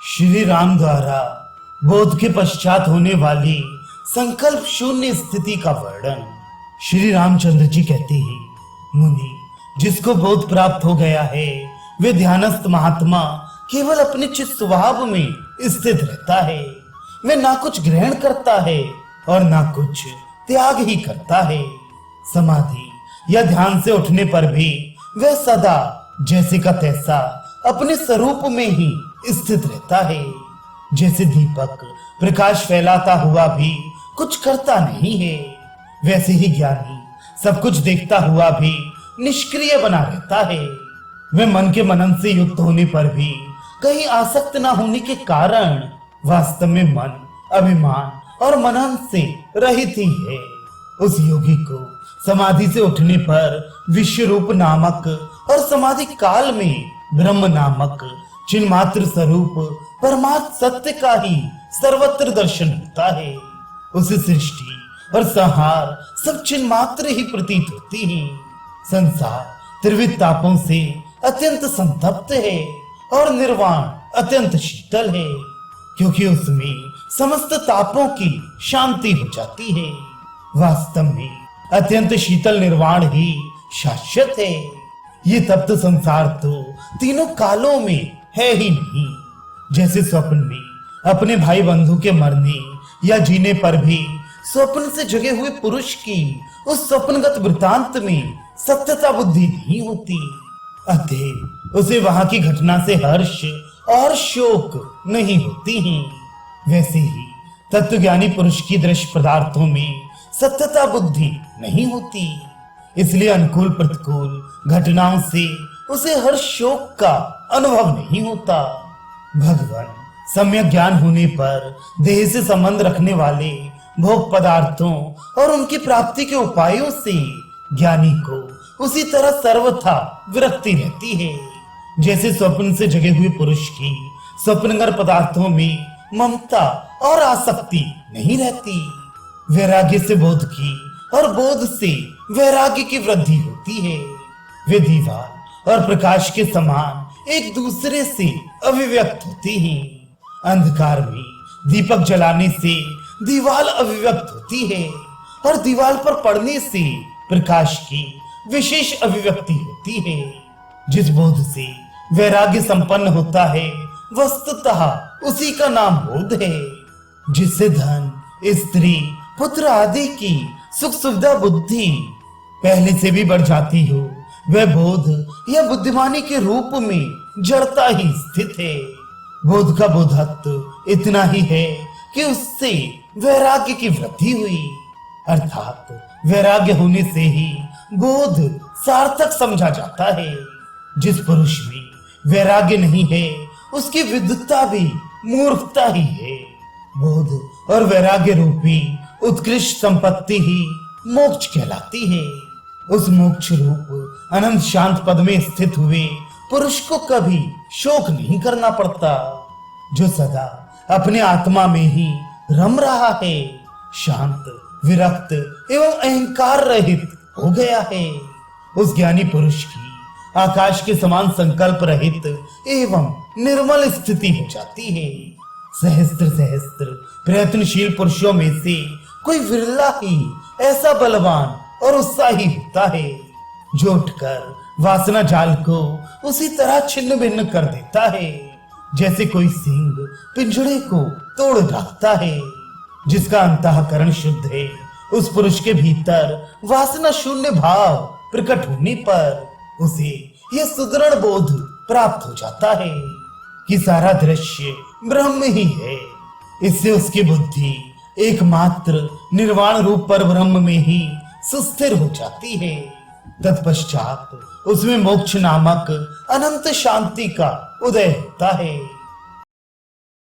श्री राम द्वारा बोध के पश्चात होने वाली संकल्प शून्य स्थिति का वर्णन। श्री रामचंद्र जी कहते हैं, मुनि, जिसको बोध प्राप्त हो गया है वे ध्यानस्थ महात्मा केवल अपने चित्त स्वभाव में स्थित रहता है। वे ना कुछ ग्रहण करता है और ना कुछ त्याग ही करता है। समाधि या ध्यान से उठने पर भी वह सदा जैसे का तैसा अपने स्वरूप में ही स्थित रहता है। जैसे दीपक प्रकाश फैलाता हुआ भी कुछ करता नहीं है, वैसे ही ज्ञानी सब कुछ देखता हुआ भी निष्क्रिय बना रहता है। वह मन के मनन से युक्त होने पर भी कहीं आसक्त न होने के कारण वास्तव में मन, अभिमान और मनन से रहित ही है। उस योगी को समाधि से उठने पर विश्व रूप नामक और समाधि काल में ब्रह्म नामक चिन्ह मात्र स्वरूप परमात्म सत्य का ही सर्वत्र दर्शन होता है। उसे सृष्टि और संहार सब चिन्ह मात्र ही प्रतीत होती है। संसार त्रिविध तापों से अत्यंत संतप्त है और निर्वाण अत्यंत शीतल है, क्योंकि उसमें समस्त तापों की शांति हो जाती है। वास्तव में अत्यंत शीतल निर्वाण ही शाश्वत है। ये तप्त संसार तो तीनों कालों में है ही नहीं। जैसे स्वप्न में अपने भाई बंधु के मरने या जीने पर भी स्वप्न से जगे हुए पुरुष की उस स्वप्नगत वृतांत में सत्यता बुद्धि नहीं होती, अतः उसे वहां की घटना से हर्ष और शोक नहीं होती है। वैसे ही तत्वज्ञानी पुरुष की दृश्य पदार्थों में सत्यता बुद्धि नहीं होती, इसलिए अनुकूल प्रतिकूल घटनाओं से उसे हर्ष शोक का अनुभव नहीं होता। भगवान सम्यक ज्ञान होने पर देह से संबंध रखने वाले भोग पदार्थों और उनकी प्राप्ति के उपायों से ज्ञानी को उसी तरह सर्वथा विरक्ति रहती है। जैसे स्वप्न से जगे हुए पुरुष की स्वप्नगर पदार्थों में ममता और आसक्ति नहीं रहती। वैराग्य से बोध की और बोध से वैराग्य की वृद्धि होती है। वे दीवार और प्रकाश के समान एक दूसरे से अभिव्यक्त होती हैं। अंधकार में दीपक जलाने से दीवार अभिव्यक्त होती है और दीवार पर पड़ने से प्रकाश की विशेष अभिव्यक्ति होती है। जिस बोध से वैराग्य संपन्न होता है वस्तुतः उसी का नाम बोध है। जिससे धन, स्त्री, पुत्र आदि की सुख सुविधा बुद्धि पहले से भी बढ़ जाती हो, वह बोध या बुद्धिमानी के रूप में जड़ता ही स्थित है। बोध का बोधत्व इतना ही है कि उससे वैराग्य की वृद्धि हुई, अर्थात वैराग्य होने से ही बोध सार्थक समझा जाता है। जिस पुरुष में वैराग्य नहीं है उसकी विद्वत्ता भी मूर्खता ही है। बोध और वैराग्य रूपी उत्कृष्ट संपत्ति ही मोक्ष कहलाती है। उस मोक्ष रूप अनंत शांत पद में स्थित हुए पुरुष को कभी शोक नहीं करना पड़ता, जो सदा अपने आत्मा में ही रम रहा है, शांत, विरक्त एवं अहंकार रहित हो गया है। उस ज्ञानी पुरुष की आकाश के समान संकल्प रहित एवं निर्मल स्थिति हो जाती है। सहस्त्र सहस्त्र प्रयत्नशील पुरुषों में से कोई विरला ही ऐसा बलवान और उत्साही होता है, जो उठकर वासना जाल को उसी तरह छिन्न भिन्न कर देता है, जैसे कोई सिंह पिंजड़े को तोड़ डालता है। जिसका अंतःकरण शुद्ध है, उस पुरुष के भीतर वासना शून्य भाव प्रकट होने पर उसे यह सुदृढ़ बोध प्राप्त हो जाता है कि सारा दृश्य ब्रह्म ही है। इससे उसकी बुद्धि एकमात्र निर्वाण रूप पर ब्रह्म में ही सुस्थिर हो जाती है। तत्पश्चात उसमें मोक्ष नामक अनंत शांति का उदय होता है।